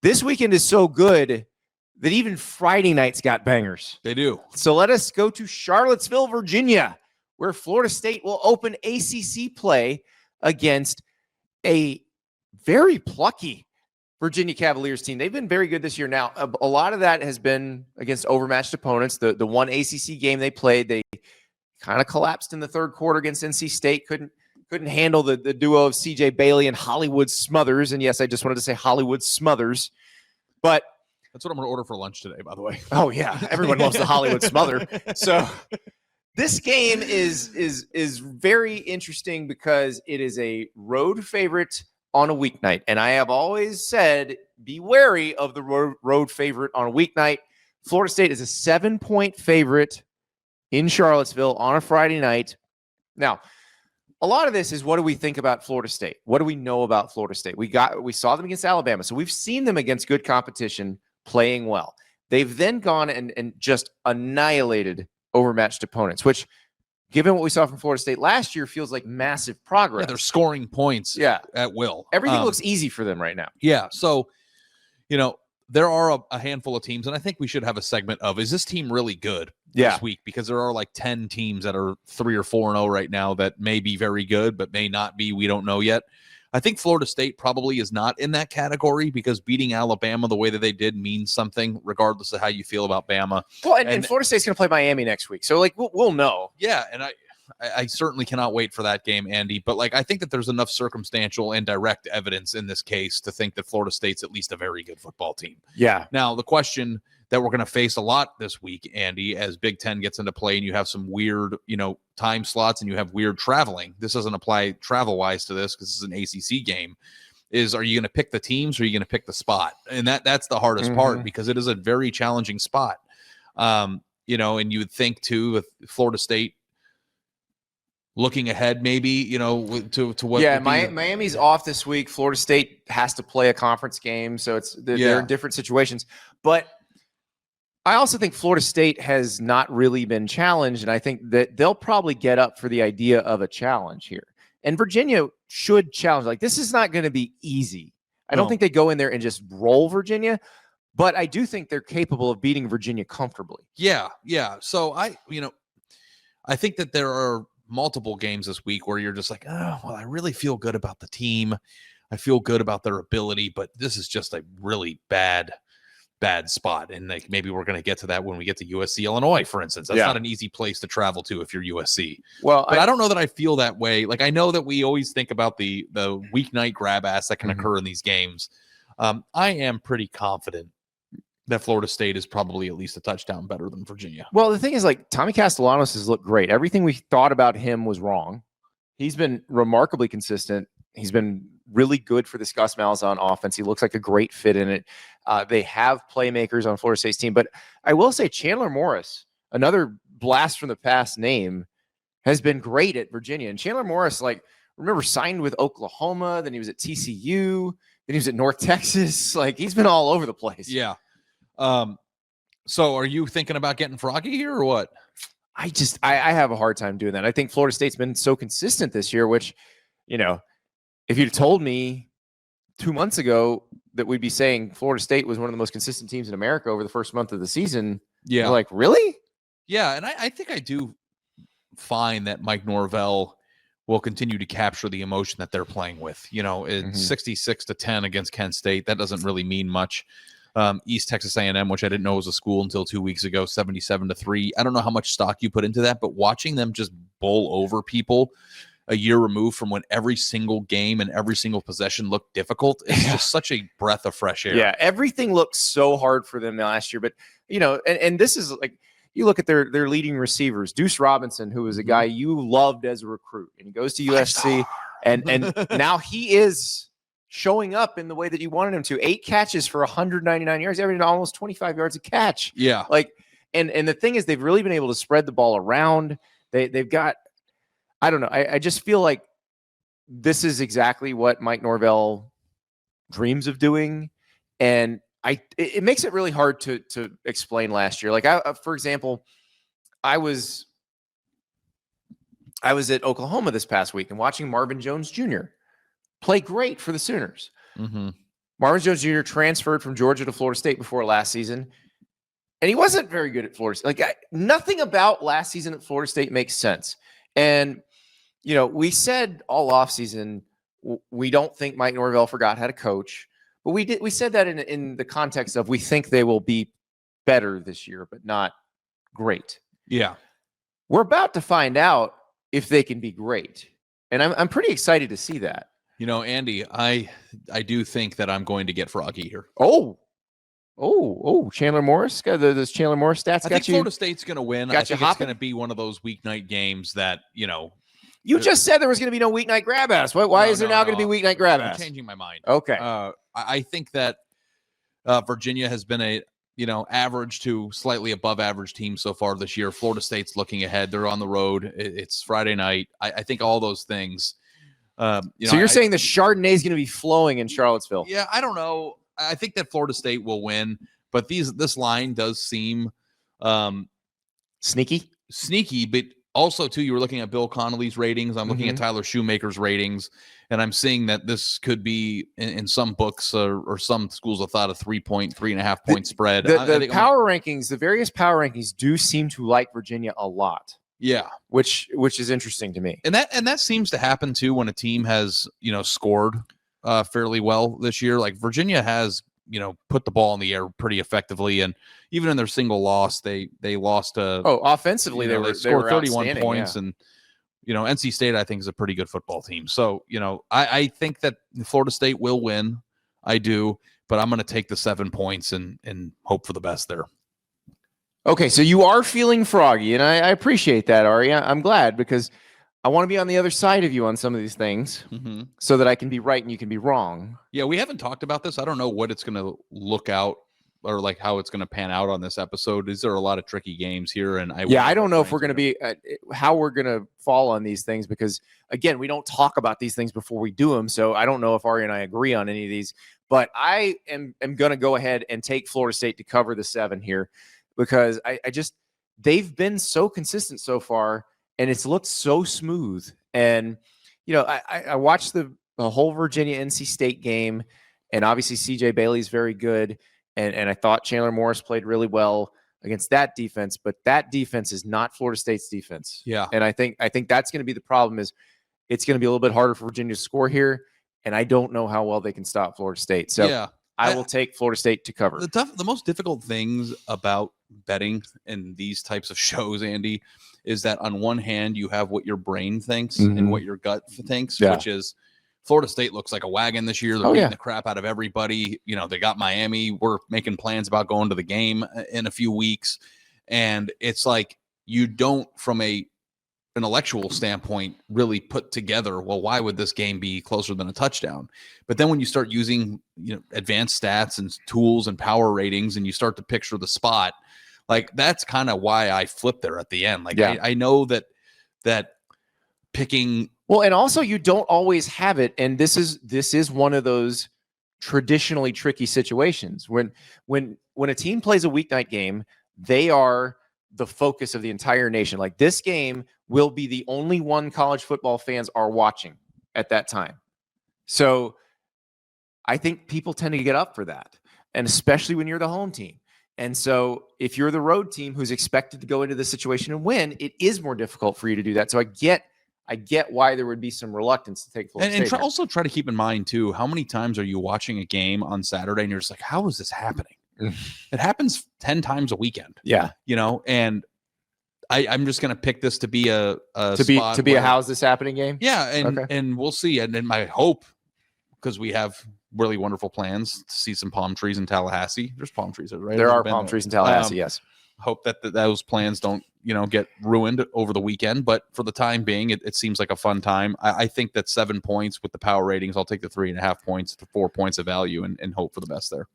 This weekend is so good that even Friday nights got bangers. They do. So let us go to Charlottesville, Virginia, where Florida State will open ACC play against a very plucky Virginia Cavaliers team. They've been very good this year. Now, a lot of that has been against overmatched opponents. The one ACC game they played, they kind of collapsed in the third quarter against NC State. Couldn't handle the duo of CJ Bailey and Hollywood Smothers. And yes, I just wanted to say Hollywood Smothers. But that's what I'm going to order for lunch today, by the way. Oh, yeah. Everyone loves the Hollywood Smother. So this game is very interesting because it is a road favorite on a weeknight. And I have always said, be wary of the road favorite on a weeknight. Florida State is a 7-point favorite in Charlottesville on a Friday night. Now, a lot of this is, what do we think about Florida State? What do we know about Florida State? We saw them against Alabama. So we've seen them against good competition playing well. They've then gone and just annihilated overmatched opponents, which, given what we saw from Florida State last year, feels like massive progress. Yeah, they're scoring points at will. Everything looks easy for them right now. Yeah. So, there are a handful of teams, and I think we should have a segment of, is this team really good this week? Because there are like 10 teams that are 3 or 4-0 right now that may be very good, but may not be. We don't know yet. I think Florida State probably is not in that category, because beating Alabama the way that they did means something, regardless of how you feel about Bama. Well, and Florida State's going to play Miami next week. So, we'll know. Yeah, and I certainly cannot wait for that game, Andy. But, I think that there's enough circumstantial and direct evidence in this case to think that Florida State's at least a very good football team. Yeah. Now, the question that we're going to face a lot this week, Andy, as Big Ten gets into play and you have some weird, time slots and you have weird traveling. This doesn't apply travel-wise to this because this is an ACC game. Are you going to pick the teams or are you going to pick the spot? And that's the hardest part, because it is a very challenging spot. And you would think, too, with Florida State looking ahead, maybe, to what. Yeah, Miami's off this week. Florida State has to play a conference game, so they're in different situations. But I also think Florida State has not really been challenged, and I think that they'll probably get up for the idea of a challenge here. And Virginia should challenge. This is not going to be easy. I don't think they go in there and just roll Virginia, but I do think they're capable of beating Virginia comfortably. Yeah. So I think that there are multiple games this week where you're just like, oh, well, I really feel good about the team. I feel good about their ability, but this is just a really bad spot. And maybe we're going to get to that when we get to USC, Illinois, for instance. That's not an easy place to travel to if you're USC. Well, but I don't know that I feel that way. I know that we always think about the weeknight grab ass that can occur in these games. I am pretty confident that Florida State is probably at least a touchdown better than Virginia. Well, the thing is, Tommy Castellanos has looked great. Everything we thought about him was wrong. He's been remarkably consistent. He's been really good for this Gus Malzahn offense. He looks like a great fit in it. They have playmakers on Florida State's team. But I will say Chandler Morris, another blast from the past name, has been great at Virginia. And Chandler Morris, remember, signed with Oklahoma. Then he was at TCU. Then he was at North Texas. He's been all over the place. Yeah. So are you thinking about getting froggy here or what? I have a hard time doing that. I think Florida State's been so consistent this year, which, if you'd told me 2 months ago that we'd be saying Florida State was one of the most consistent teams in America over the first month of the season, you're really? Yeah. And I think I do find that Mike Norvell will continue to capture the emotion that they're playing with. It's 66-10 against Kent State. That doesn't really mean much. East Texas A&M, which I didn't know was a school until 2 weeks ago, 77-3. I don't know how much stock you put into that, but watching them just bowl over people a year removed from when every single game and every single possession looked difficult, it's just such a breath of fresh air. Yeah, everything looked so hard for them last year, but and this is you look at their leading receivers, Deuce Robinson, who was a guy you loved as a recruit, and he goes to USC, and now he is showing up in the way that you wanted him to. 8 catches for 199 yards, averaging almost 25 yards a catch. Yeah. And the thing is, they've really been able to spread the ball around. They've got, I don't know. I just feel like this is exactly what Mike Norvell dreams of doing. And it makes it really hard to explain last year. For example, I was at Oklahoma this past week and watching Marvin Jones Jr. play great for the Sooners. Marvin Jones Jr. transferred from Georgia to Florida State before last season, and he wasn't very good at Florida State. Like, nothing about last season at Florida State makes sense. And, we said all offseason we don't think Mike Norvell forgot how to coach, but we said that in the context of we think they will be better this year, but not great. Yeah. We're about to find out if they can be great. And I'm pretty excited to see that. Andy, I do think that I'm going to get froggy here. Chandler Morris. Got those Chandler Morris stats. I think Florida State's going to win. I think it's going to be one of those weeknight games that, You just said there was going to be no weeknight grab ass. Why is there now going to be weeknight grab ass? I'm changing my mind. Okay. I think that Virginia has been a average to slightly above average team so far this year. Florida State's looking ahead. They're on the road. It's Friday night. I think all those things. So you're saying the Chardonnay is going to be flowing in Charlottesville? Yeah, I don't know. I think that Florida State will win, but this line does seem sneaky, but also, too, you were looking at Bill Connolly's ratings. I'm looking at Tyler Shoemaker's ratings, and I'm seeing that this could be in some books or some schools of thought a 3.5 point spread. The power rankings, the various power rankings do seem to like Virginia a lot. Yeah, which is interesting to me. And that seems to happen too when a team has scored fairly well this year. Like Virginia has put the ball in the air pretty effectively, and even in their single loss, they lost. Offensively, they scored 31 points, and NC State I think is a pretty good football team. So I think that Florida State will win. I do, but I'm going to take the 7 points and hope for the best there. Okay, so you are feeling froggy, and I appreciate that, Ari. I'm glad because I want to be on the other side of you on some of these things so that I can be right and you can be wrong. Yeah, we haven't talked about this. I don't know what it's going to look out or like how it's going to pan out on this episode. Is there a lot of tricky games here? And I don't know if we're going to be how we're going to fall on these things because, again, we don't talk about these things before we do them. So I don't know if Ari and I agree on any of these. But I am going to go ahead and take Florida State to cover the 7 here because they've been so consistent so far. And it's looked so smooth. And, I watched the whole Virginia NC State game, and obviously CJ Bailey's very good. And I thought Chandler Morris played really well against that defense, but that defense is not Florida State's defense. Yeah. And I think that's going to be the problem is it's going to be a little bit harder for Virginia to score here. And I don't know how well they can stop Florida State. So yeah. I will take Florida State to cover. The most difficult things about betting in these types of shows, Andy, is that on one hand, you have what your brain thinks and what your gut thinks, which is Florida State looks like a wagon this year. They're beating the crap out of everybody. They got Miami. We're making plans about going to the game in a few weeks. And it's like you don't, from an intellectual standpoint, really put together, well, why would this game be closer than a touchdown? But then when you start using advanced stats and tools and power ratings and you start to picture the spot, like that's kind of why I flipped there at the end. Like I know that picking and also you don't always have it, and this is one of those traditionally tricky situations when a team plays a weeknight game, they are the focus of the entire nation. Like this game will be the only one college football fans are watching at that time. So I think people tend to get up for that, and especially when you're the home team. And so if you're the road team who's expected to go into this situation and win, it is more difficult for you to do that. So I get why there would be some reluctance to take Florida State. And also try to keep in mind too, how many times are you watching a game on Saturday and you're just like, how is this happening? It happens 10 times a weekend. Yeah. And I'm just going to pick this to be a how's this happening game. Yeah. And we'll see. And then my hope, because we have really wonderful plans to see some palm trees in Tallahassee. There's palm trees, right? There are palm trees in Tallahassee. Yes. Hope that those plans don't, get ruined over the weekend. But for the time being, it seems like a fun time. I think that 7 points with the power ratings, I'll take the 3.5 points to 4 points of value and hope for the best there.